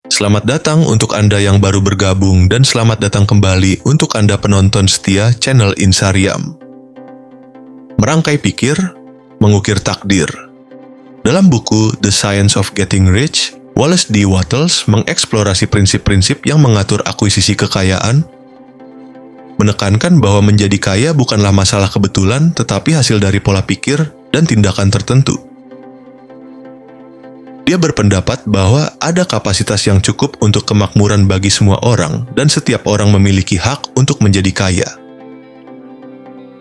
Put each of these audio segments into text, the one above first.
Selamat datang untuk Anda yang baru bergabung dan selamat datang kembali untuk Anda penonton setia channel Insariam. Merangkai pikir, mengukir takdir. Dalam buku The Science of Getting Rich, Wallace D. Wattles mengeksplorasi prinsip-prinsip yang mengatur akuisisi kekayaan, menekankan bahwa menjadi kaya bukanlah masalah kebetulan tetapi hasil dari pola pikir dan tindakan tertentu. Dia berpendapat bahwa ada kapasitas yang cukup untuk kemakmuran bagi semua orang dan setiap orang memiliki hak untuk menjadi kaya.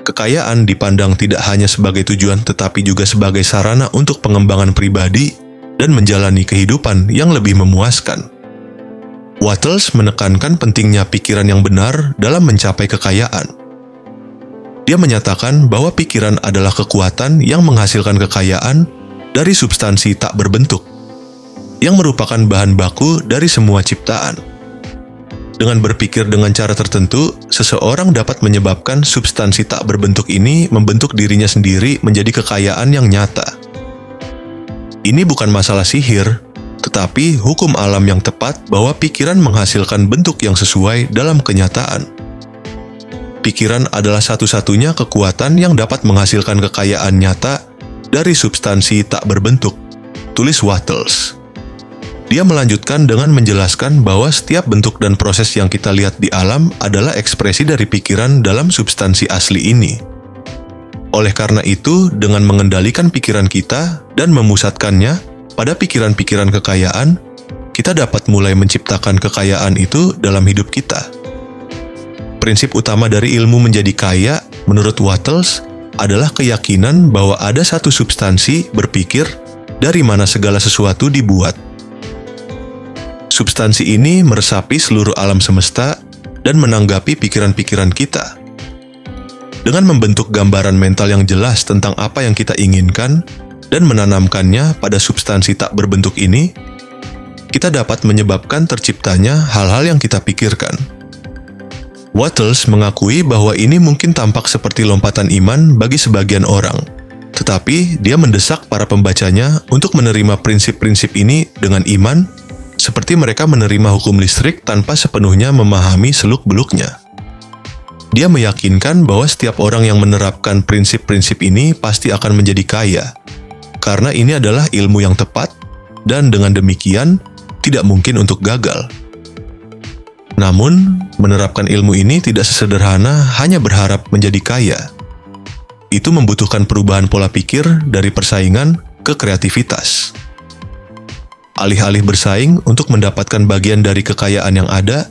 Kekayaan dipandang tidak hanya sebagai tujuan tetapi juga sebagai sarana untuk pengembangan pribadi dan menjalani kehidupan yang lebih memuaskan. Wattles menekankan pentingnya pikiran yang benar dalam mencapai kekayaan. Dia menyatakan bahwa pikiran adalah kekuatan yang menghasilkan kekayaan dari substansi tak berbentuk, yang merupakan bahan baku dari semua ciptaan. Dengan berpikir dengan cara tertentu, seseorang dapat menyebabkan substansi tak berbentuk ini membentuk dirinya sendiri menjadi kekayaan yang nyata. Ini bukan masalah sihir, tetapi hukum alam yang tepat bahwa pikiran menghasilkan bentuk yang sesuai dalam kenyataan. Pikiran adalah satu-satunya kekuatan yang dapat menghasilkan kekayaan nyata dari substansi tak berbentuk, tulis Wattles. Dia melanjutkan dengan menjelaskan bahwa setiap bentuk dan proses yang kita lihat di alam adalah ekspresi dari pikiran dalam substansi asli ini. Oleh karena itu, dengan mengendalikan pikiran kita dan memusatkannya pada pikiran-pikiran kekayaan, kita dapat mulai menciptakan kekayaan itu dalam hidup kita. Prinsip utama dari ilmu menjadi kaya, menurut Wattles, adalah keyakinan bahwa ada satu substansi berpikir dari mana segala sesuatu dibuat. Substansi ini meresapi seluruh alam semesta dan menanggapi pikiran-pikiran kita. Dengan membentuk gambaran mental yang jelas tentang apa yang kita inginkan dan menanamkannya pada substansi tak berbentuk ini, kita dapat menyebabkan terciptanya hal-hal yang kita pikirkan. Wattles mengakui bahwa ini mungkin tampak seperti lompatan iman bagi sebagian orang, tetapi dia mendesak para pembacanya untuk menerima prinsip-prinsip ini dengan iman, seperti mereka menerima hukum listrik tanpa sepenuhnya memahami seluk-beluknya. Dia meyakinkan bahwa setiap orang yang menerapkan prinsip-prinsip ini pasti akan menjadi kaya, karena ini adalah ilmu yang tepat, dan dengan demikian tidak mungkin untuk gagal. Namun, menerapkan ilmu ini tidak sesederhana hanya berharap menjadi kaya. Itu membutuhkan perubahan pola pikir dari persaingan ke kreativitas. Alih-alih bersaing untuk mendapatkan bagian dari kekayaan yang ada,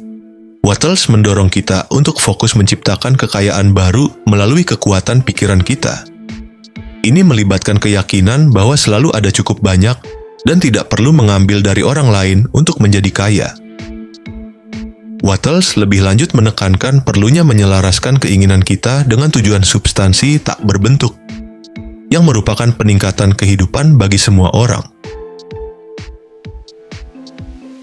Wattles mendorong kita untuk fokus menciptakan kekayaan baru melalui kekuatan pikiran kita. Ini melibatkan keyakinan bahwa selalu ada cukup banyak dan tidak perlu mengambil dari orang lain untuk menjadi kaya. Wattles lebih lanjut menekankan perlunya menyelaraskan keinginan kita dengan tujuan substansi tak berbentuk, yang merupakan peningkatan kehidupan bagi semua orang.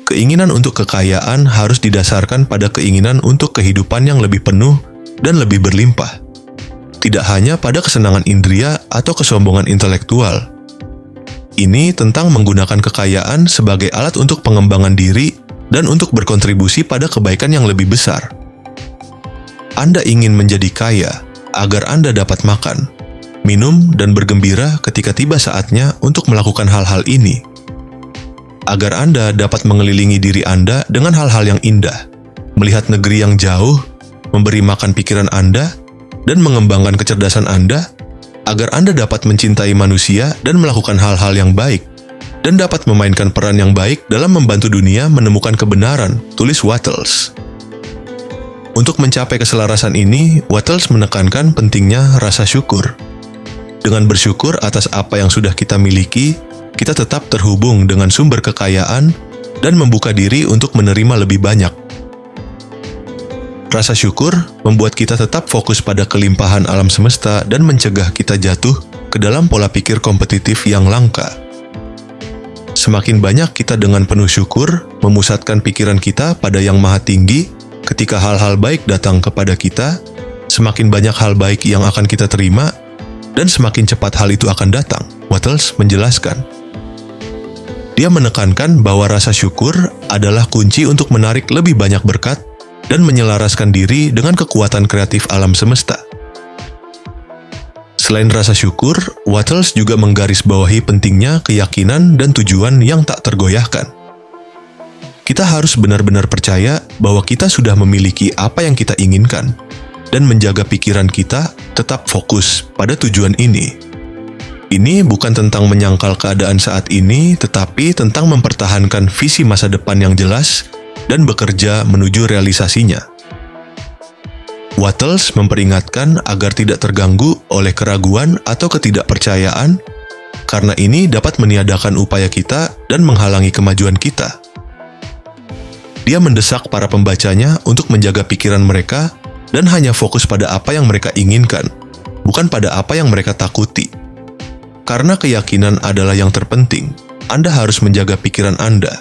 Keinginan untuk kekayaan harus didasarkan pada keinginan untuk kehidupan yang lebih penuh dan lebih berlimpah. Tidak hanya pada kesenangan indria atau kesombongan intelektual. Ini tentang menggunakan kekayaan sebagai alat untuk pengembangan diri dan untuk berkontribusi pada kebaikan yang lebih besar. Anda ingin menjadi kaya agar Anda dapat makan, minum, dan bergembira ketika tiba saatnya untuk melakukan hal-hal ini. Agar Anda dapat mengelilingi diri Anda dengan hal-hal yang indah, melihat negeri yang jauh, memberi makan pikiran Anda, dan mengembangkan kecerdasan Anda, agar Anda dapat mencintai manusia dan melakukan hal-hal yang baik, dan dapat memainkan peran yang baik dalam membantu dunia menemukan kebenaran, tulis Wattles. Untuk mencapai keselarasan ini, Wattles menekankan pentingnya rasa syukur. Dengan bersyukur atas apa yang sudah kita miliki, kita tetap terhubung dengan sumber kekayaan dan membuka diri untuk menerima lebih banyak. Rasa syukur membuat kita tetap fokus pada kelimpahan alam semesta dan mencegah kita jatuh ke dalam pola pikir kompetitif yang langka. Semakin banyak kita dengan penuh syukur memusatkan pikiran kita pada yang maha tinggi, ketika hal-hal baik datang kepada kita, semakin banyak hal baik yang akan kita terima, dan semakin cepat hal itu akan datang, Wattles menjelaskan. Dia menekankan bahwa rasa syukur adalah kunci untuk menarik lebih banyak berkat dan menyelaraskan diri dengan kekuatan kreatif alam semesta. Selain rasa syukur, Wattles juga menggarisbawahi pentingnya keyakinan dan tujuan yang tak tergoyahkan. Kita harus benar-benar percaya bahwa kita sudah memiliki apa yang kita inginkan dan menjaga pikiran kita tetap fokus pada tujuan ini. Ini bukan tentang menyangkal keadaan saat ini, tetapi tentang mempertahankan visi masa depan yang jelas dan bekerja menuju realisasinya. Wattles memperingatkan agar tidak terganggu oleh keraguan atau ketidakpercayaan, karena ini dapat meniadakan upaya kita dan menghalangi kemajuan kita. Dia mendesak para pembacanya untuk menjaga pikiran mereka dan hanya fokus pada apa yang mereka inginkan, bukan pada apa yang mereka takuti. Karena keyakinan adalah yang terpenting, Anda harus menjaga pikiran Anda.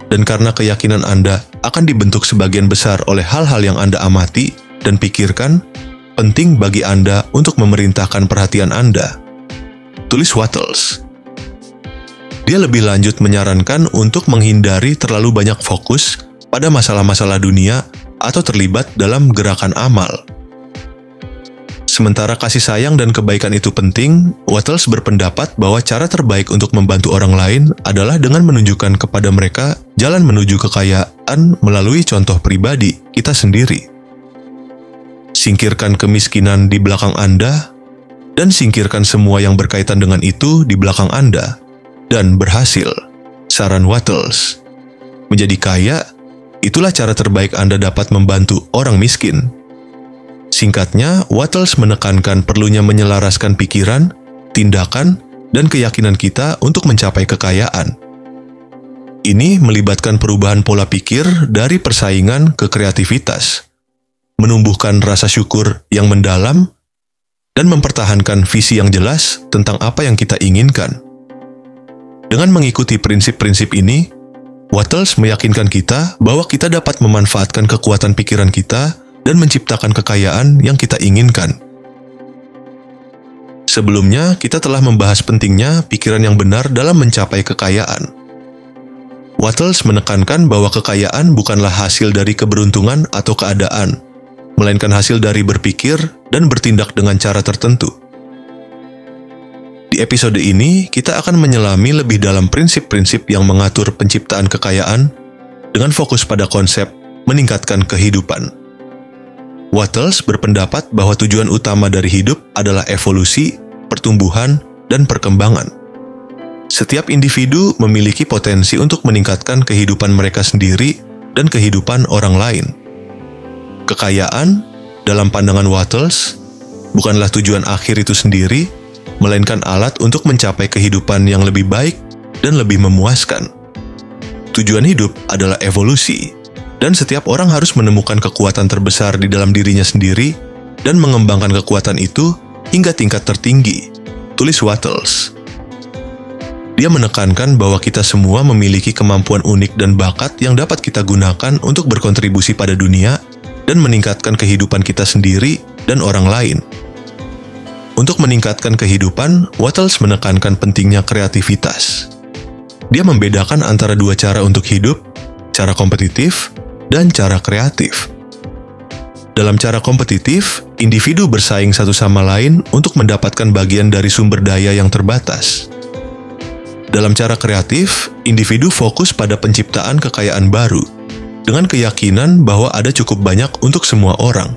Dan karena keyakinan Anda akan dibentuk sebagian besar oleh hal-hal yang Anda amati dan pikirkan, penting bagi Anda untuk memerintahkan perhatian Anda. Tulis Wattles. Dia lebih lanjut menyarankan untuk menghindari terlalu banyak fokus pada masalah-masalah dunia atau terlibat dalam gerakan amal. Sementara kasih sayang dan kebaikan itu penting, Wattles berpendapat bahwa cara terbaik untuk membantu orang lain adalah dengan menunjukkan kepada mereka jalan menuju kekayaan melalui contoh pribadi kita sendiri. Singkirkan kemiskinan di belakang Anda, dan singkirkan semua yang berkaitan dengan itu di belakang Anda, dan berhasil. Saran Wattles. Menjadi kaya, itulah cara terbaik Anda dapat membantu orang miskin. Singkatnya, Wattles menekankan perlunya menyelaraskan pikiran, tindakan, dan keyakinan kita untuk mencapai kekayaan. Ini melibatkan perubahan pola pikir dari persaingan ke kreativitas, menumbuhkan rasa syukur yang mendalam, dan mempertahankan visi yang jelas tentang apa yang kita inginkan. Dengan mengikuti prinsip-prinsip ini, Wattles meyakinkan kita bahwa kita dapat memanfaatkan kekuatan pikiran kita dan menciptakan kekayaan yang kita inginkan. Sebelumnya, kita telah membahas pentingnya pikiran yang benar dalam mencapai kekayaan. Wattles menekankan bahwa kekayaan bukanlah hasil dari keberuntungan atau keadaan, melainkan hasil dari berpikir dan bertindak dengan cara tertentu. Di episode ini, kita akan menyelami lebih dalam prinsip-prinsip yang mengatur penciptaan kekayaan dengan fokus pada konsep meningkatkan kehidupan. Wattles berpendapat bahwa tujuan utama dari hidup adalah evolusi, pertumbuhan, dan perkembangan. Setiap individu memiliki potensi untuk meningkatkan kehidupan mereka sendiri dan kehidupan orang lain. Kekayaan, dalam pandangan Wattles, bukanlah tujuan akhir itu sendiri, melainkan alat untuk mencapai kehidupan yang lebih baik dan lebih memuaskan. Tujuan hidup adalah evolusi, dan setiap orang harus menemukan kekuatan terbesar di dalam dirinya sendiri dan mengembangkan kekuatan itu hingga tingkat tertinggi. Tulis Wattles. Dia menekankan bahwa kita semua memiliki kemampuan unik dan bakat yang dapat kita gunakan untuk berkontribusi pada dunia dan meningkatkan kehidupan kita sendiri dan orang lain. Untuk meningkatkan kehidupan, Wattles menekankan pentingnya kreativitas. Dia membedakan antara dua cara untuk hidup, cara kompetitif dan cara kreatif. Dalam cara kompetitif, individu bersaing satu sama lain untuk mendapatkan bagian dari sumber daya yang terbatas. Dalam cara kreatif, individu fokus pada penciptaan kekayaan baru, dengan keyakinan bahwa ada cukup banyak untuk semua orang.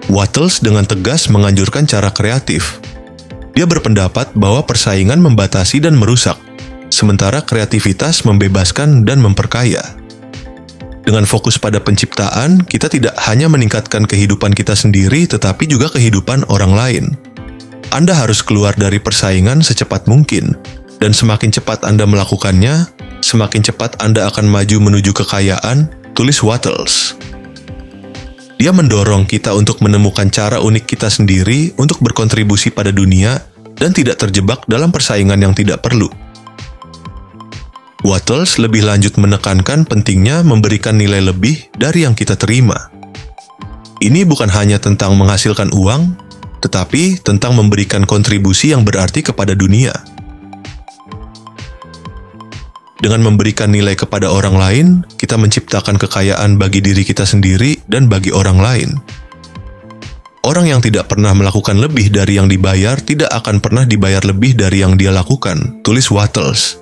Wattles dengan tegas menganjurkan cara kreatif. Dia berpendapat bahwa persaingan membatasi dan merusak, sementara kreativitas membebaskan dan memperkaya. Dengan fokus pada penciptaan, kita tidak hanya meningkatkan kehidupan kita sendiri, tetapi juga kehidupan orang lain. Anda harus keluar dari persaingan secepat mungkin, dan semakin cepat Anda melakukannya, semakin cepat Anda akan maju menuju kekayaan, tulis Wattles. Dia mendorong kita untuk menemukan cara unik kita sendiri untuk berkontribusi pada dunia dan tidak terjebak dalam persaingan yang tidak perlu. Wattles lebih lanjut menekankan pentingnya memberikan nilai lebih dari yang kita terima. Ini bukan hanya tentang menghasilkan uang, tetapi tentang memberikan kontribusi yang berarti kepada dunia. Dengan memberikan nilai kepada orang lain, kita menciptakan kekayaan bagi diri kita sendiri dan bagi orang lain. Orang yang tidak pernah melakukan lebih dari yang dibayar tidak akan pernah dibayar lebih dari yang dia lakukan, tulis Wattles.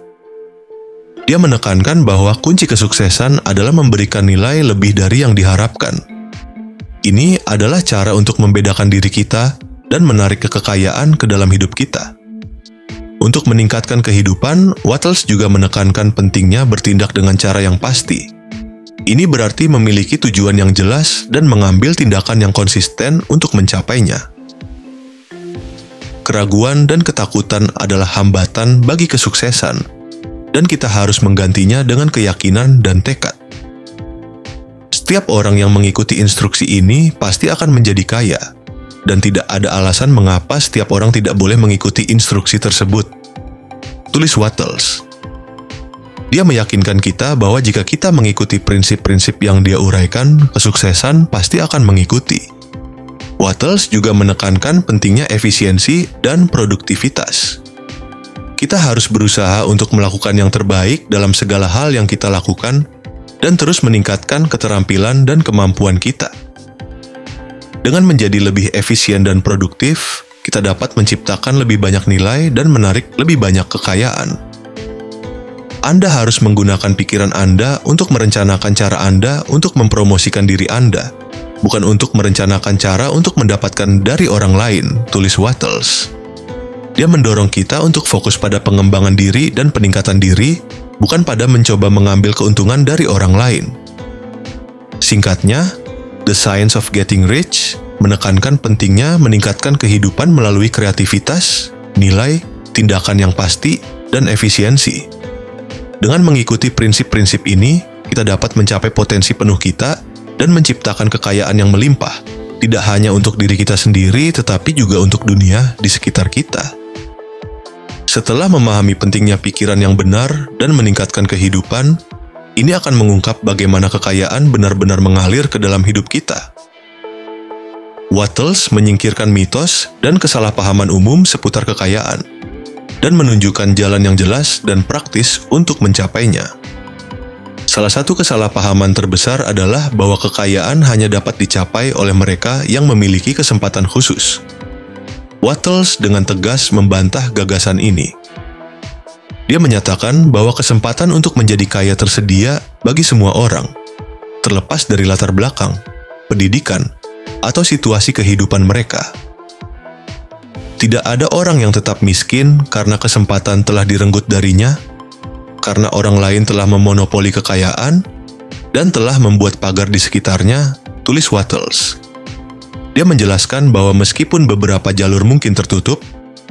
Dia menekankan bahwa kunci kesuksesan adalah memberikan nilai lebih dari yang diharapkan. Ini adalah cara untuk membedakan diri kita dan menarik kekayaan ke dalam hidup kita. Untuk meningkatkan kehidupan, Wattles juga menekankan pentingnya bertindak dengan cara yang pasti. Ini berarti memiliki tujuan yang jelas dan mengambil tindakan yang konsisten untuk mencapainya. Keraguan dan ketakutan adalah hambatan bagi kesuksesan, dan kita harus menggantinya dengan keyakinan dan tekad. Setiap orang yang mengikuti instruksi ini pasti akan menjadi kaya, dan tidak ada alasan mengapa setiap orang tidak boleh mengikuti instruksi tersebut, tulis Wattles. Dia meyakinkan kita bahwa jika kita mengikuti prinsip-prinsip yang dia uraikan, kesuksesan pasti akan mengikuti. Wattles juga menekankan pentingnya efisiensi dan produktivitas. Kita harus berusaha untuk melakukan yang terbaik dalam segala hal yang kita lakukan dan terus meningkatkan keterampilan dan kemampuan kita. Dengan menjadi lebih efisien dan produktif, kita dapat menciptakan lebih banyak nilai dan menarik lebih banyak kekayaan. Anda harus menggunakan pikiran Anda untuk merencanakan cara Anda untuk mempromosikan diri Anda, bukan untuk merencanakan cara untuk mendapatkan dari orang lain, tulis Wattles. Dia mendorong kita untuk fokus pada pengembangan diri dan peningkatan diri, bukan pada mencoba mengambil keuntungan dari orang lain. Singkatnya, The Science of Getting Rich menekankan pentingnya meningkatkan kehidupan melalui kreativitas, nilai, tindakan yang pasti, dan efisiensi. Dengan mengikuti prinsip-prinsip ini, kita dapat mencapai potensi penuh kita dan menciptakan kekayaan yang melimpah, tidak hanya untuk diri kita sendiri, tetapi juga untuk dunia di sekitar kita. Setelah memahami pentingnya pikiran yang benar dan meningkatkan kehidupan, ini akan mengungkap bagaimana kekayaan benar-benar mengalir ke dalam hidup kita. Wattles menyingkirkan mitos dan kesalahpahaman umum seputar kekayaan, dan menunjukkan jalan yang jelas dan praktis untuk mencapainya. Salah satu kesalahpahaman terbesar adalah bahwa kekayaan hanya dapat dicapai oleh mereka yang memiliki kesempatan khusus. Wattles dengan tegas membantah gagasan ini. Dia menyatakan bahwa kesempatan untuk menjadi kaya tersedia bagi semua orang, terlepas dari latar belakang, pendidikan, atau situasi kehidupan mereka. Tidak ada orang yang tetap miskin karena kesempatan telah direnggut darinya, karena orang lain telah memonopoli kekayaan, dan telah membuat pagar di sekitarnya, tulis Wattles. Dia menjelaskan bahwa meskipun beberapa jalur mungkin tertutup,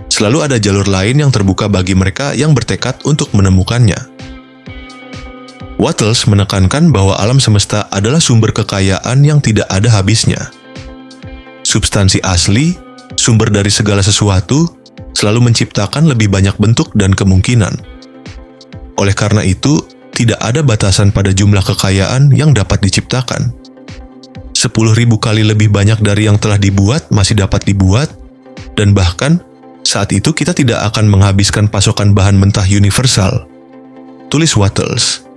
selalu ada jalur lain yang terbuka bagi mereka yang bertekad untuk menemukannya. Wattles menekankan bahwa alam semesta adalah sumber kekayaan yang tidak ada habisnya. Substansi asli, sumber dari segala sesuatu, selalu menciptakan lebih banyak bentuk dan kemungkinan. Oleh karena itu, tidak ada batasan pada jumlah kekayaan yang dapat diciptakan. 10.000 kali lebih banyak dari yang telah dibuat masih dapat dibuat, dan bahkan saat itu kita tidak akan menghabiskan pasokan bahan mentah universal, tulis Wattles.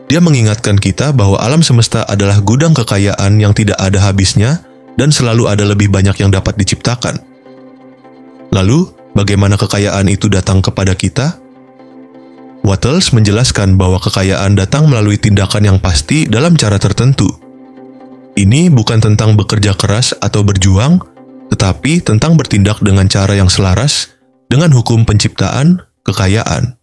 Dia mengingatkan kita bahwa alam semesta adalah gudang kekayaan yang tidak ada habisnya dan selalu ada lebih banyak yang dapat diciptakan. Lalu, bagaimana kekayaan itu datang kepada kita? Wattles menjelaskan bahwa kekayaan datang melalui tindakan yang pasti dalam cara tertentu. Ini bukan tentang bekerja keras atau berjuang, tetapi tentang bertindak dengan cara yang selaras dengan hukum penciptaan kekayaan.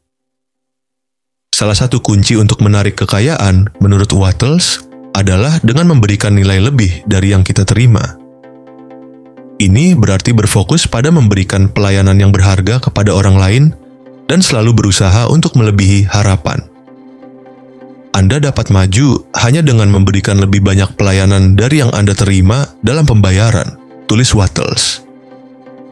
Salah satu kunci untuk menarik kekayaan, menurut Wattles, adalah dengan memberikan nilai lebih dari yang kita terima. Ini berarti berfokus pada memberikan pelayanan yang berharga kepada orang lain dan selalu berusaha untuk melebihi harapan. Anda dapat maju hanya dengan memberikan lebih banyak pelayanan dari yang Anda terima dalam pembayaran, tulis Wattles.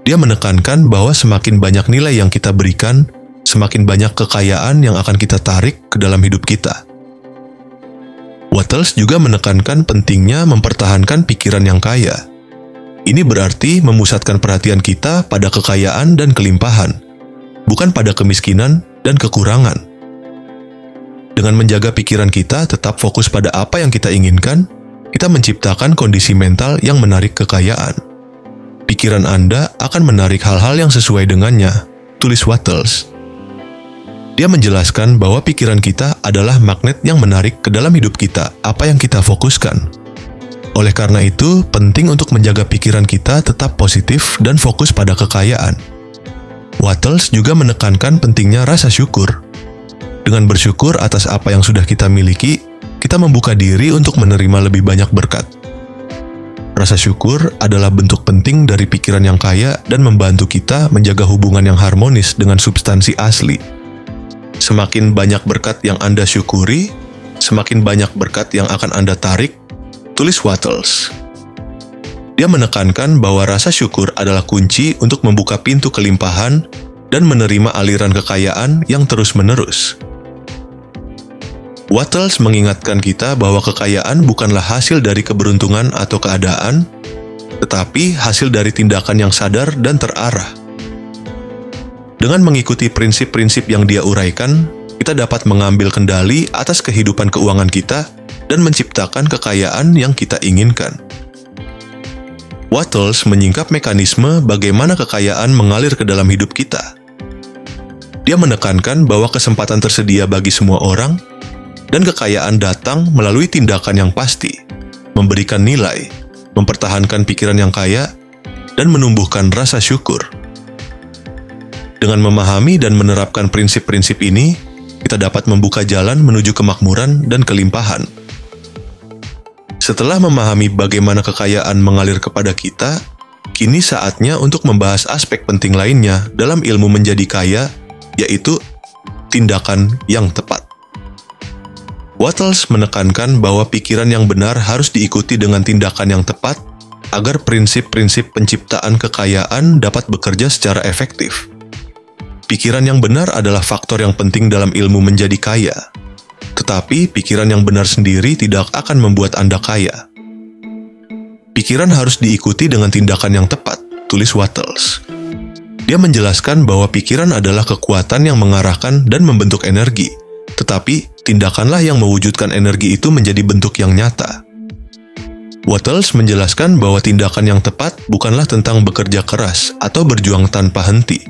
Dia menekankan bahwa semakin banyak nilai yang kita berikan, semakin banyak kekayaan yang akan kita tarik ke dalam hidup kita. Wattles juga menekankan pentingnya mempertahankan pikiran yang kaya. Ini berarti memusatkan perhatian kita pada kekayaan dan kelimpahan, bukan pada kemiskinan dan kekurangan. Dengan menjaga pikiran kita tetap fokus pada apa yang kita inginkan, kita menciptakan kondisi mental yang menarik kekayaan. Pikiran Anda akan menarik hal-hal yang sesuai dengannya, tulis Wattles. Dia menjelaskan bahwa pikiran kita adalah magnet yang menarik ke dalam hidup kita, apa yang kita fokuskan. Oleh karena itu, penting untuk menjaga pikiran kita tetap positif dan fokus pada kekayaan. Wattles juga menekankan pentingnya rasa syukur. Dengan bersyukur atas apa yang sudah kita miliki, kita membuka diri untuk menerima lebih banyak berkat. Rasa syukur adalah bentuk penting dari pikiran yang kaya dan membantu kita menjaga hubungan yang harmonis dengan substansi asli. Semakin banyak berkat yang Anda syukuri, semakin banyak berkat yang akan Anda tarik, tulis Wattles. Dia menekankan bahwa rasa syukur adalah kunci untuk membuka pintu kelimpahan dan menerima aliran kekayaan yang terus-menerus. Wattles mengingatkan kita bahwa kekayaan bukanlah hasil dari keberuntungan atau keadaan, tetapi hasil dari tindakan yang sadar dan terarah. Dengan mengikuti prinsip-prinsip yang dia uraikan, kita dapat mengambil kendali atas kehidupan keuangan kita dan menciptakan kekayaan yang kita inginkan. Wattles menyingkap mekanisme bagaimana kekayaan mengalir ke dalam hidup kita. Dia menekankan bahwa kesempatan tersedia bagi semua orang, dan kekayaan datang melalui tindakan yang pasti, memberikan nilai, mempertahankan pikiran yang kaya, dan menumbuhkan rasa syukur. Dengan memahami dan menerapkan prinsip-prinsip ini, kita dapat membuka jalan menuju kemakmuran dan kelimpahan. Setelah memahami bagaimana kekayaan mengalir kepada kita, kini saatnya untuk membahas aspek penting lainnya dalam ilmu menjadi kaya, yaitu tindakan yang tepat. Wattles menekankan bahwa pikiran yang benar harus diikuti dengan tindakan yang tepat agar prinsip-prinsip penciptaan kekayaan dapat bekerja secara efektif. Pikiran yang benar adalah faktor yang penting dalam ilmu menjadi kaya. Tetapi pikiran yang benar sendiri tidak akan membuat Anda kaya. Pikiran harus diikuti dengan tindakan yang tepat, tulis Wattles. Dia menjelaskan bahwa pikiran adalah kekuatan yang mengarahkan dan membentuk energi, tetapi tindakanlah yang mewujudkan energi itu menjadi bentuk yang nyata. Wattles menjelaskan bahwa tindakan yang tepat bukanlah tentang bekerja keras atau berjuang tanpa henti.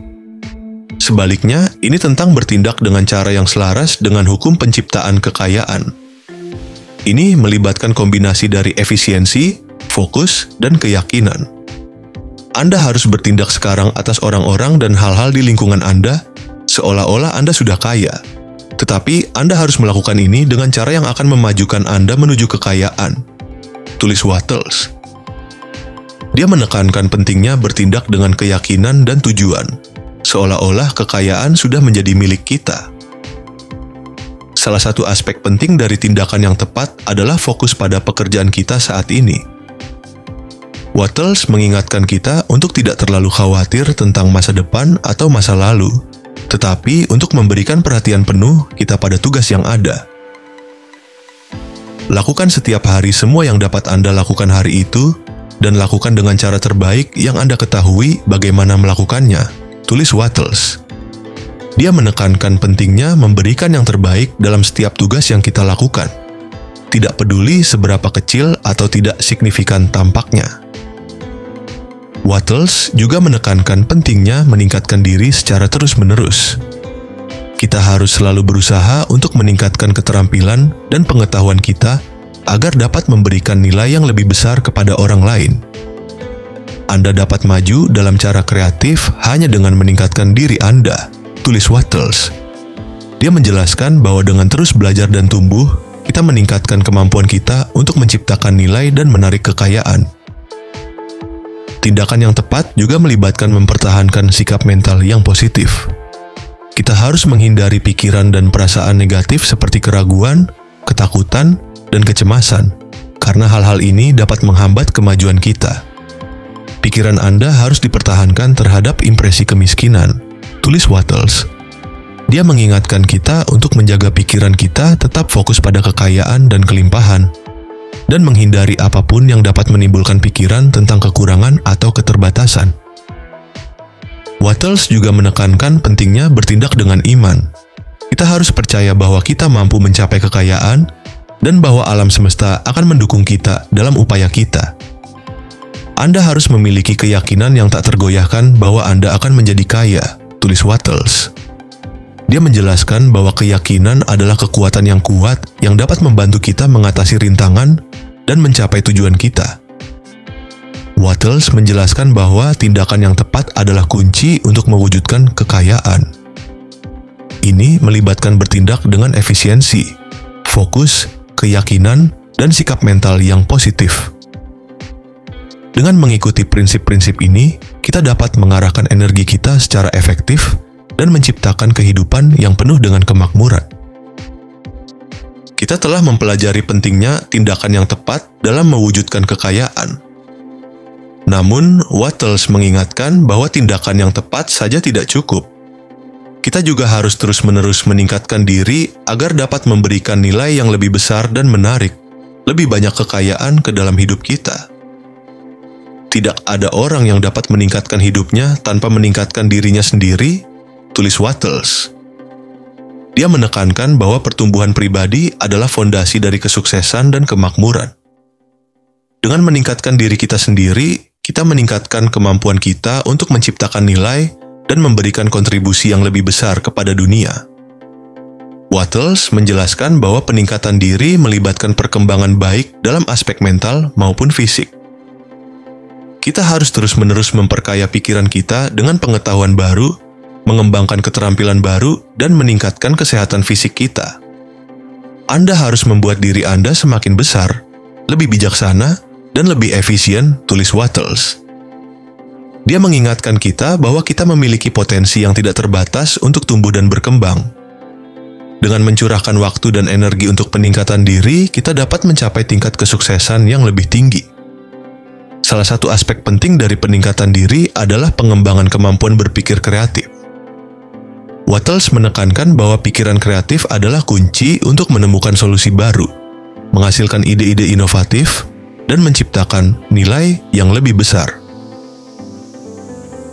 Sebaliknya, ini tentang bertindak dengan cara yang selaras dengan hukum penciptaan kekayaan. Ini melibatkan kombinasi dari efisiensi, fokus, dan keyakinan. Anda harus bertindak sekarang atas orang-orang dan hal-hal di lingkungan Anda, seolah-olah Anda sudah kaya. Tetapi Anda harus melakukan ini dengan cara yang akan memajukan Anda menuju kekayaan, tulis Wattles. Dia menekankan pentingnya bertindak dengan keyakinan dan tujuan, seolah-olah kekayaan sudah menjadi milik kita. Salah satu aspek penting dari tindakan yang tepat adalah fokus pada pekerjaan kita saat ini. Wattles mengingatkan kita untuk tidak terlalu khawatir tentang masa depan atau masa lalu, tetapi untuk memberikan perhatian penuh kita pada tugas yang ada. Lakukan setiap hari semua yang dapat Anda lakukan hari itu, dan lakukan dengan cara terbaik yang Anda ketahui bagaimana melakukannya, tulis Wattles. Dia menekankan pentingnya memberikan yang terbaik dalam setiap tugas yang kita lakukan, tidak peduli seberapa kecil atau tidak signifikan tampaknya. Wattles juga menekankan pentingnya meningkatkan diri secara terus-menerus. Kita harus selalu berusaha untuk meningkatkan keterampilan dan pengetahuan kita agar dapat memberikan nilai yang lebih besar kepada orang lain. Anda dapat maju dalam cara kreatif hanya dengan meningkatkan diri Anda, tulis Wattles. Dia menjelaskan bahwa dengan terus belajar dan tumbuh, kita meningkatkan kemampuan kita untuk menciptakan nilai dan menarik kekayaan. Tindakan yang tepat juga melibatkan mempertahankan sikap mental yang positif. Kita harus menghindari pikiran dan perasaan negatif seperti keraguan, ketakutan, dan kecemasan, karena hal-hal ini dapat menghambat kemajuan kita. Pikiran Anda harus dipertahankan terhadap impresi kemiskinan, tulis Wattles. Dia mengingatkan kita untuk menjaga pikiran kita tetap fokus pada kekayaan dan kelimpahan, dan menghindari apapun yang dapat menimbulkan pikiran tentang kekurangan atau keterbatasan. Wattles juga menekankan pentingnya bertindak dengan iman. Kita harus percaya bahwa kita mampu mencapai kekayaan dan bahwa alam semesta akan mendukung kita dalam upaya kita. Anda harus memiliki keyakinan yang tak tergoyahkan bahwa Anda akan menjadi kaya, tulis Wattles. Dia menjelaskan bahwa keyakinan adalah kekuatan yang kuat yang dapat membantu kita mengatasi rintangan dan mencapai tujuan kita. Wattles menjelaskan bahwa tindakan yang tepat adalah kunci untuk mewujudkan kekayaan. Ini melibatkan bertindak dengan efisiensi, fokus, keyakinan, dan sikap mental yang positif. Dengan mengikuti prinsip-prinsip ini, kita dapat mengarahkan energi kita secara efektif dan menciptakan kehidupan yang penuh dengan kemakmuran. Kita telah mempelajari pentingnya tindakan yang tepat dalam mewujudkan kekayaan. Namun, Wattles mengingatkan bahwa tindakan yang tepat saja tidak cukup. Kita juga harus terus-menerus meningkatkan diri agar dapat memberikan nilai yang lebih besar dan menarik, lebih banyak kekayaan ke dalam hidup kita. Tidak ada orang yang dapat meningkatkan hidupnya tanpa meningkatkan dirinya sendiri, tulis Wattles. Dia menekankan bahwa pertumbuhan pribadi adalah fondasi dari kesuksesan dan kemakmuran. Dengan meningkatkan diri kita sendiri, kita meningkatkan kemampuan kita untuk menciptakan nilai dan memberikan kontribusi yang lebih besar kepada dunia. Wattles menjelaskan bahwa peningkatan diri melibatkan perkembangan baik dalam aspek mental maupun fisik. Kita harus terus-menerus memperkaya pikiran kita dengan pengetahuan baru, mengembangkan keterampilan baru, dan meningkatkan kesehatan fisik kita. Anda harus membuat diri Anda semakin besar, lebih bijaksana, dan lebih efisien, tulis Wattles. Dia mengingatkan kita bahwa kita memiliki potensi yang tidak terbatas untuk tumbuh dan berkembang. Dengan mencurahkan waktu dan energi untuk peningkatan diri, kita dapat mencapai tingkat kesuksesan yang lebih tinggi. Salah satu aspek penting dari peningkatan diri adalah pengembangan kemampuan berpikir kreatif. Wattles menekankan bahwa pikiran kreatif adalah kunci untuk menemukan solusi baru, menghasilkan ide-ide inovatif, dan menciptakan nilai yang lebih besar.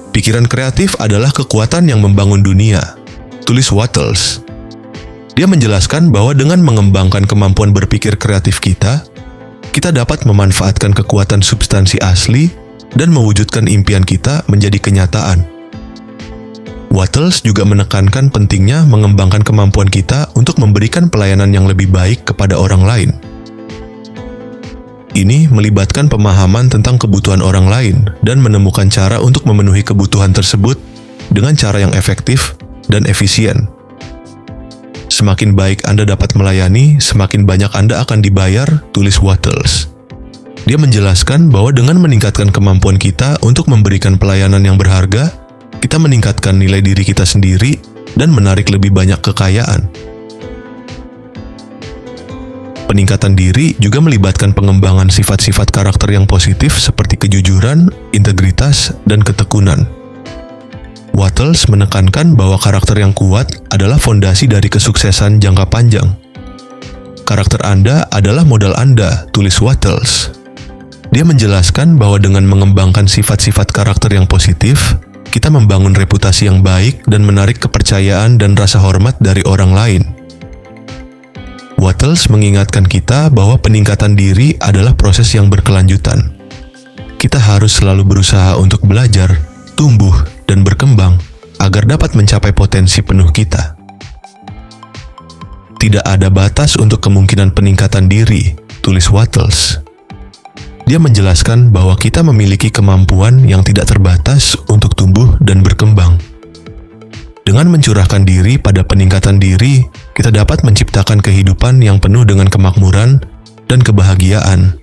Pikiran kreatif adalah kekuatan yang membangun dunia, tulis Wattles. Dia menjelaskan bahwa dengan mengembangkan kemampuan berpikir kreatif kita dapat memanfaatkan kekuatan substansi asli dan mewujudkan impian kita menjadi kenyataan. Wattles juga menekankan pentingnya mengembangkan kemampuan kita untuk memberikan pelayanan yang lebih baik kepada orang lain. Ini melibatkan pemahaman tentang kebutuhan orang lain dan menemukan cara untuk memenuhi kebutuhan tersebut dengan cara yang efektif dan efisien. Semakin baik Anda dapat melayani, semakin banyak Anda akan dibayar, tulis Wattles. Dia menjelaskan bahwa dengan meningkatkan kemampuan kita untuk memberikan pelayanan yang berharga, kita meningkatkan nilai diri kita sendiri dan menarik lebih banyak kekayaan. Peningkatan diri juga melibatkan pengembangan sifat-sifat karakter yang positif seperti kejujuran, integritas, dan ketekunan. Wattles menekankan bahwa karakter yang kuat adalah fondasi dari kesuksesan jangka panjang. Karakter Anda adalah modal Anda, tulis Wattles. Dia menjelaskan bahwa dengan mengembangkan sifat-sifat karakter yang positif, kita membangun reputasi yang baik dan menarik kepercayaan dan rasa hormat dari orang lain. Wattles mengingatkan kita bahwa peningkatan diri adalah proses yang berkelanjutan. Kita harus selalu berusaha untuk belajar, tumbuh, dan berkembang agar dapat mencapai potensi penuh kita. Tidak ada batas untuk kemungkinan peningkatan diri, tulis Wattles. Dia menjelaskan bahwa kita memiliki kemampuan yang tidak terbatas untuk tumbuh dan berkembang. Dengan mencurahkan diri pada peningkatan diri, kita dapat menciptakan kehidupan yang penuh dengan kemakmuran dan kebahagiaan.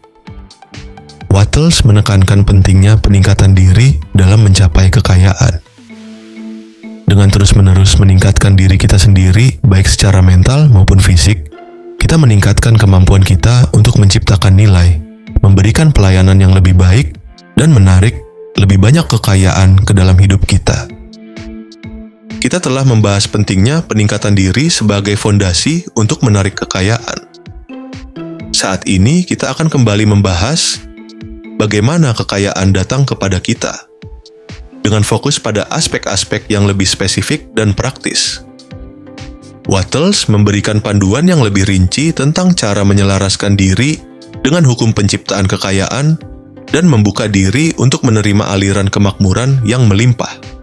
Wattles menekankan pentingnya peningkatan diri dalam mencapai kekayaan. Dengan terus-menerus meningkatkan diri kita sendiri, baik secara mental maupun fisik, kita meningkatkan kemampuan kita untuk menciptakan nilai, memberikan pelayanan yang lebih baik, dan menarik lebih banyak kekayaan ke dalam hidup kita. Kita telah membahas pentingnya peningkatan diri sebagai fondasi untuk menarik kekayaan. Saat ini kita akan kembali membahas bagaimana kekayaan datang kepada kita, dengan fokus pada aspek-aspek yang lebih spesifik dan praktis. Wattles memberikan panduan yang lebih rinci tentang cara menyelaraskan diri dengan hukum penciptaan kekayaan dan membuka diri untuk menerima aliran kemakmuran yang melimpah.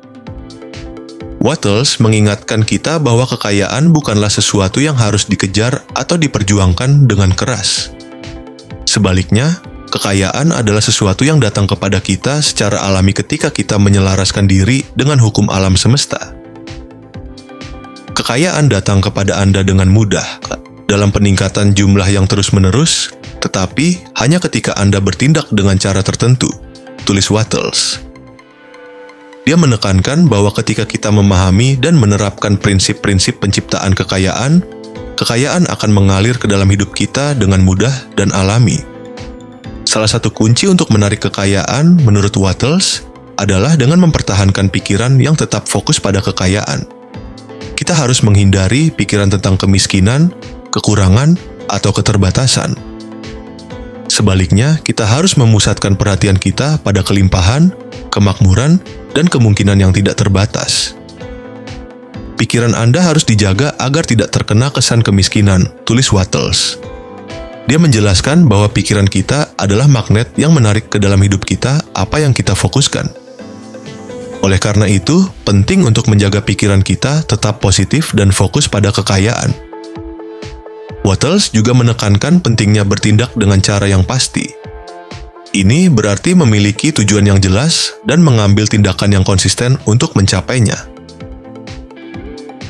Wattles mengingatkan kita bahwa kekayaan bukanlah sesuatu yang harus dikejar atau diperjuangkan dengan keras. Sebaliknya, kekayaan adalah sesuatu yang datang kepada kita secara alami ketika kita menyelaraskan diri dengan hukum alam semesta. Kekayaan datang kepada Anda dengan mudah, dalam peningkatan jumlah yang terus-menerus, tetapi hanya ketika Anda bertindak dengan cara tertentu, tulis Wattles. Dia menekankan bahwa ketika kita memahami dan menerapkan prinsip-prinsip penciptaan kekayaan, kekayaan akan mengalir ke dalam hidup kita dengan mudah dan alami. Salah satu kunci untuk menarik kekayaan, menurut Wattles, adalah dengan mempertahankan pikiran yang tetap fokus pada kekayaan. Kita harus menghindari pikiran tentang kemiskinan, kekurangan, atau keterbatasan. Sebaliknya, kita harus memusatkan perhatian kita pada kelimpahan, kemakmuran, dan kemungkinan yang tidak terbatas. Pikiran Anda harus dijaga agar tidak terkena kesan kemiskinan, tulis Wattles. Dia menjelaskan bahwa pikiran kita adalah magnet yang menarik ke dalam hidup kita apa yang kita fokuskan. Oleh karena itu, penting untuk menjaga pikiran kita tetap positif dan fokus pada kekayaan. Wattles juga menekankan pentingnya bertindak dengan cara yang pasti. Ini berarti memiliki tujuan yang jelas dan mengambil tindakan yang konsisten untuk mencapainya.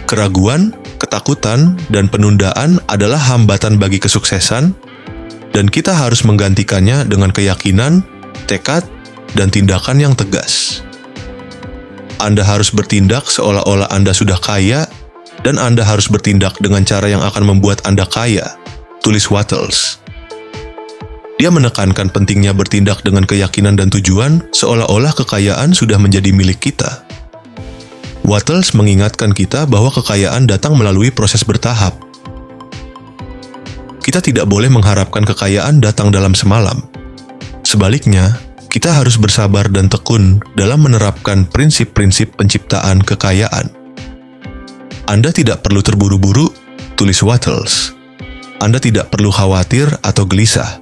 Keraguan, ketakutan, dan penundaan adalah hambatan bagi kesuksesan, dan kita harus menggantikannya dengan keyakinan, tekad, dan tindakan yang tegas. Anda harus bertindak seolah-olah Anda sudah kaya, dan Anda harus bertindak dengan cara yang akan membuat Anda kaya, tulis Wattles. Dia menekankan pentingnya bertindak dengan keyakinan dan tujuan seolah-olah kekayaan sudah menjadi milik kita. Wattles mengingatkan kita bahwa kekayaan datang melalui proses bertahap. Kita tidak boleh mengharapkan kekayaan datang dalam semalam. Sebaliknya, kita harus bersabar dan tekun dalam menerapkan prinsip-prinsip penciptaan kekayaan. Anda tidak perlu terburu-buru, tulis Wattles. Anda tidak perlu khawatir atau gelisah.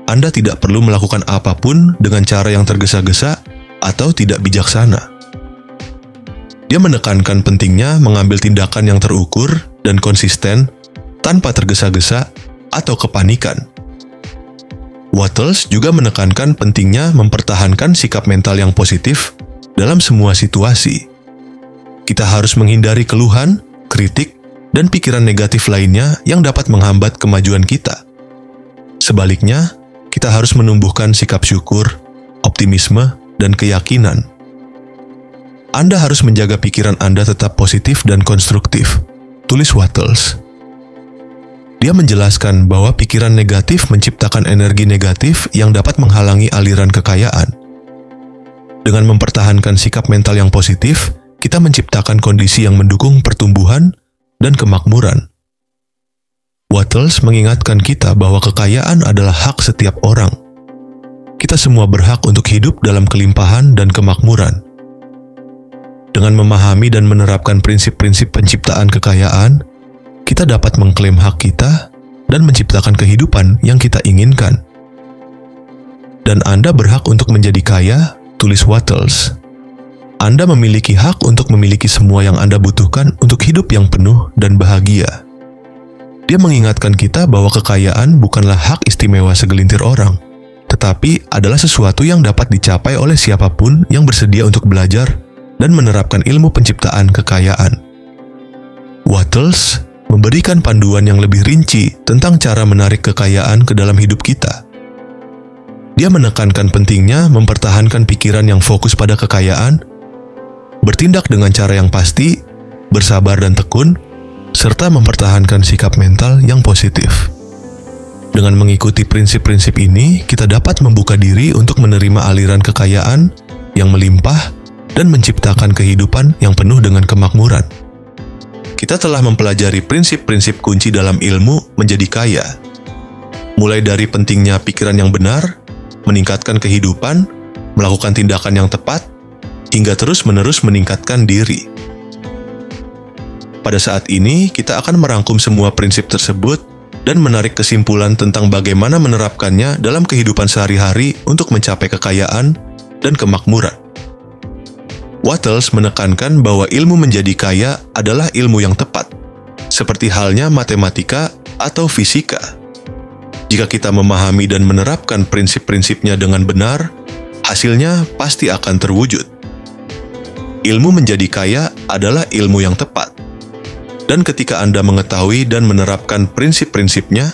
Anda tidak perlu melakukan apapun dengan cara yang tergesa-gesa atau tidak bijaksana. Dia menekankan pentingnya mengambil tindakan yang terukur dan konsisten tanpa tergesa-gesa atau kepanikan. Wattles juga menekankan pentingnya mempertahankan sikap mental yang positif dalam semua situasi. Kita harus menghindari keluhan, kritik, dan pikiran negatif lainnya yang dapat menghambat kemajuan kita. Sebaliknya, kita harus menumbuhkan sikap syukur, optimisme, dan keyakinan. Anda harus menjaga pikiran Anda tetap positif dan konstruktif, tulis Wattles. Dia menjelaskan bahwa pikiran negatif menciptakan energi negatif yang dapat menghalangi aliran kekayaan. Dengan mempertahankan sikap mental yang positif, kita menciptakan kondisi yang mendukung pertumbuhan dan kemakmuran. Wattles mengingatkan kita bahwa kekayaan adalah hak setiap orang. Kita semua berhak untuk hidup dalam kelimpahan dan kemakmuran. Dengan memahami dan menerapkan prinsip-prinsip penciptaan kekayaan, kita dapat mengklaim hak kita dan menciptakan kehidupan yang kita inginkan. Dan Anda berhak untuk menjadi kaya, tulis Wattles. Anda memiliki hak untuk memiliki semua yang Anda butuhkan untuk hidup yang penuh dan bahagia. Dia mengingatkan kita bahwa kekayaan bukanlah hak istimewa segelintir orang, tetapi adalah sesuatu yang dapat dicapai oleh siapapun yang bersedia untuk belajar dan menerapkan ilmu penciptaan kekayaan. Wattles memberikan panduan yang lebih rinci tentang cara menarik kekayaan ke dalam hidup kita. Dia menekankan pentingnya mempertahankan pikiran yang fokus pada kekayaan, bertindak dengan cara yang pasti, bersabar dan tekun, serta mempertahankan sikap mental yang positif. Dengan mengikuti prinsip-prinsip ini, kita dapat membuka diri untuk menerima aliran kekayaan yang melimpah dan menciptakan kehidupan yang penuh dengan kemakmuran. Kita telah mempelajari prinsip-prinsip kunci dalam ilmu menjadi kaya. Mulai dari pentingnya pikiran yang benar, meningkatkan kehidupan, melakukan tindakan yang tepat, hingga terus-menerus meningkatkan diri. Pada saat ini, kita akan merangkum semua prinsip tersebut dan menarik kesimpulan tentang bagaimana menerapkannya dalam kehidupan sehari-hari untuk mencapai kekayaan dan kemakmuran. Wattles menekankan bahwa ilmu menjadi kaya adalah ilmu yang tepat, seperti halnya matematika atau fisika. Jika kita memahami dan menerapkan prinsip-prinsipnya dengan benar, hasilnya pasti akan terwujud. Ilmu menjadi kaya adalah ilmu yang tepat. Dan ketika Anda mengetahui dan menerapkan prinsip-prinsipnya,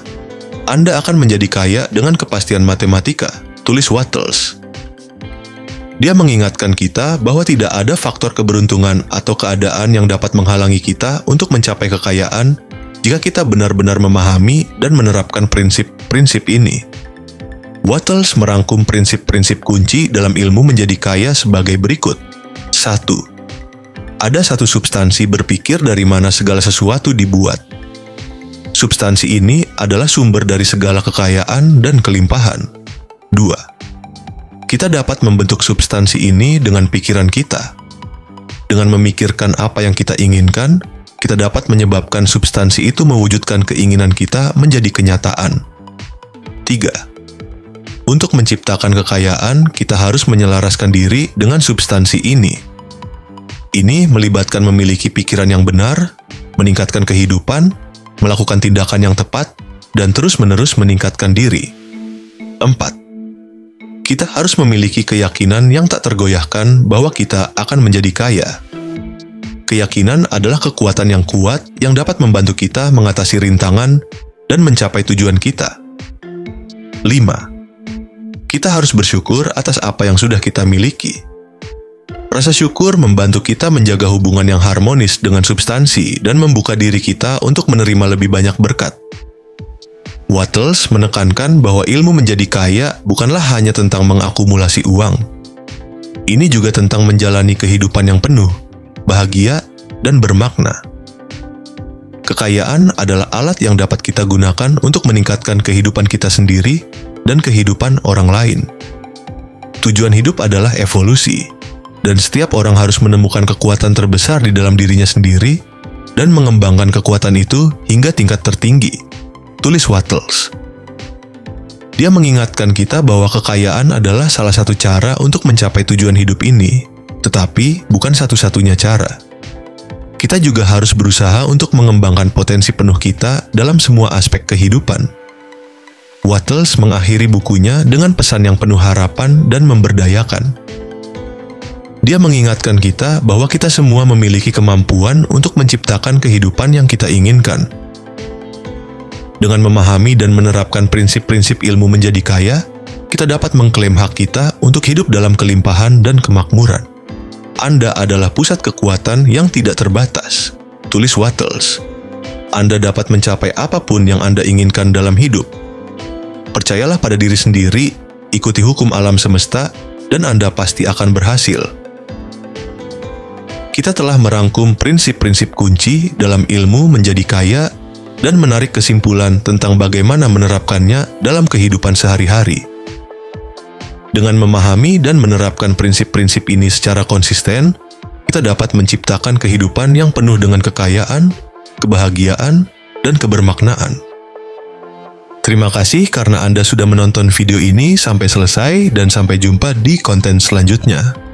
Anda akan menjadi kaya dengan kepastian matematika, tulis Wattles. Dia mengingatkan kita bahwa tidak ada faktor keberuntungan atau keadaan yang dapat menghalangi kita untuk mencapai kekayaan jika kita benar-benar memahami dan menerapkan prinsip-prinsip ini. Wattles merangkum prinsip-prinsip kunci dalam ilmu menjadi kaya sebagai berikut. 1. Ada satu substansi berpikir dari mana segala sesuatu dibuat. Substansi ini adalah sumber dari segala kekayaan dan kelimpahan. 2. Kita dapat membentuk substansi ini dengan pikiran kita. Dengan memikirkan apa yang kita inginkan, kita dapat menyebabkan substansi itu mewujudkan keinginan kita menjadi kenyataan. 3. Untuk menciptakan kekayaan, kita harus menyelaraskan diri dengan substansi ini. Ini melibatkan memiliki pikiran yang benar, meningkatkan kehidupan, melakukan tindakan yang tepat, dan terus-menerus meningkatkan diri. 4. Kita harus memiliki keyakinan yang tak tergoyahkan bahwa kita akan menjadi kaya. Keyakinan adalah kekuatan yang kuat yang dapat membantu kita mengatasi rintangan dan mencapai tujuan kita. 5. Kita harus bersyukur atas apa yang sudah kita miliki. Rasa syukur membantu kita menjaga hubungan yang harmonis dengan substansi dan membuka diri kita untuk menerima lebih banyak berkat. Wattles menekankan bahwa ilmu menjadi kaya bukanlah hanya tentang mengakumulasi uang. Ini juga tentang menjalani kehidupan yang penuh, bahagia, dan bermakna. Kekayaan adalah alat yang dapat kita gunakan untuk meningkatkan kehidupan kita sendiri dan kehidupan orang lain. Tujuan hidup adalah evolusi, dan setiap orang harus menemukan kekuatan terbesar di dalam dirinya sendiri dan mengembangkan kekuatan itu hingga tingkat tertinggi, tulis Wattles. Dia mengingatkan kita bahwa kekayaan adalah salah satu cara untuk mencapai tujuan hidup ini, tetapi bukan satu-satunya cara. Kita juga harus berusaha untuk mengembangkan potensi penuh kita dalam semua aspek kehidupan. Wattles mengakhiri bukunya dengan pesan yang penuh harapan dan memberdayakan. Dia mengingatkan kita bahwa kita semua memiliki kemampuan untuk menciptakan kehidupan yang kita inginkan. Dengan memahami dan menerapkan prinsip-prinsip ilmu menjadi kaya, kita dapat mengklaim hak kita untuk hidup dalam kelimpahan dan kemakmuran. Anda adalah pusat kekuatan yang tidak terbatas, tulis Wattles. Anda dapat mencapai apapun yang Anda inginkan dalam hidup. Percayalah pada diri sendiri, ikuti hukum alam semesta, dan Anda pasti akan berhasil. Kita telah merangkum prinsip-prinsip kunci dalam ilmu menjadi kaya dan menarik kesimpulan tentang bagaimana menerapkannya dalam kehidupan sehari-hari. Dengan memahami dan menerapkan prinsip-prinsip ini secara konsisten, kita dapat menciptakan kehidupan yang penuh dengan kekayaan, kebahagiaan, dan kebermaknaan. Terima kasih karena Anda sudah menonton video ini sampai selesai dan sampai jumpa di konten selanjutnya.